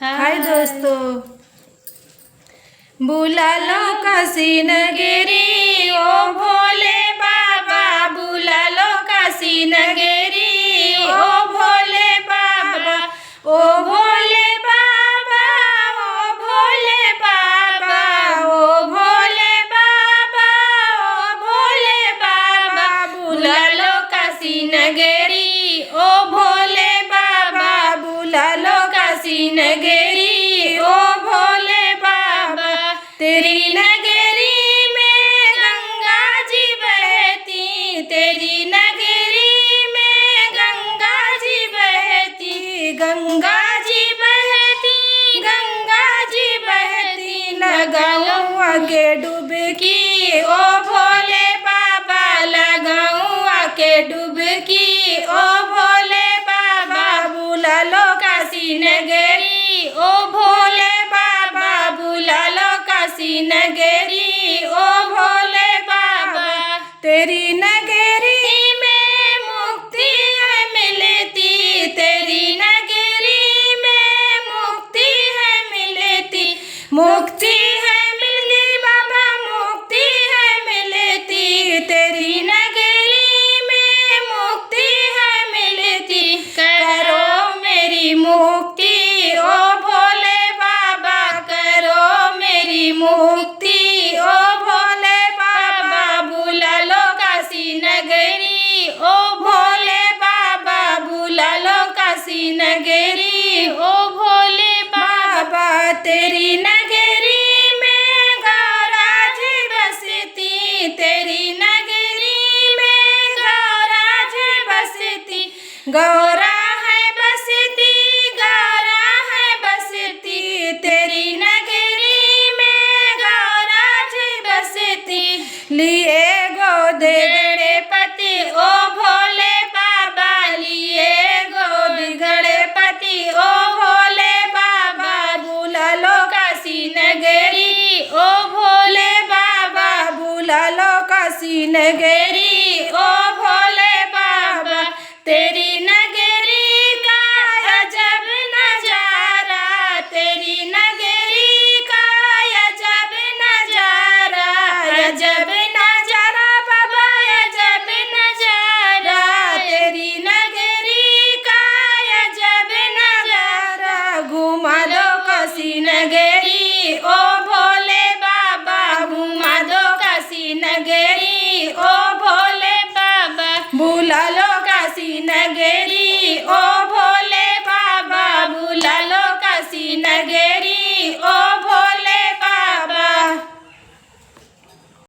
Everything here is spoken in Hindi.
हाय दोस्तों, बुला लो काशी नगरी ओ भोले बाबा, बुला लो काशी नगरी ओ भोले बाबा, ओ भोले बाबा, ओ भोले बाबा, ओ भोले बाबा, ओ भोले बाबा, बुला लो काशी नगरी ओ भोले बाबा, बुला लो काशी नगरी ओ भोले बाबा। तेरी नगरी में गंगा जी बहती, तेरी नगरी में गंगा जी बहती, गंगा जी बहती, गंगा जी बहती, लगाऊं आके डुबकी ओ भोले बाबा, लगाऊं आके डुबकी ओ भोले बाबा, बुला लो काशी नगरी ओ भोले बाबा, बुला लो काशी नगरी ओ भोले बाबा। तेरी नगरी में मुक्ति है मिलती, तेरी नगरी में मुक्ति है मिलती, मुक्ति है मिलती बाबा, मुक्ति है मिलती, तेरी नगरी में मुक्ति है मिलती। करो मेरी मुक्ति ओ भोले बाबा, करो मेरी मुक्ति ओ भोले बाबा, बुला लो काशी नगरी ओ भोले बाबा, बुला लो काशी नगरी ओ भोले बाबा। तेरी नगरी में गौरा जी बसती, तेरी नगरी में गौरा जी बसती, गौरा है बसती, गौरा है बसती, तेरी नगरी में गौरा जी बसती। लिए गोद गणपति ओ भोले बाबा, लिए गोद गणपति ओ भोले बाबा, बुला लो काशी नगरी ओ भोले बाबा, बुला लो काशी नगरी ओ भोले बाबा। तेरी नगरी का अजब नजारा, तेरी नगरी का अजब नजारा, अजब नजारा बाबा, अजब नजारा, तेरी नगरी का अजब नजारा, घुमा लो काशी नगरी ओ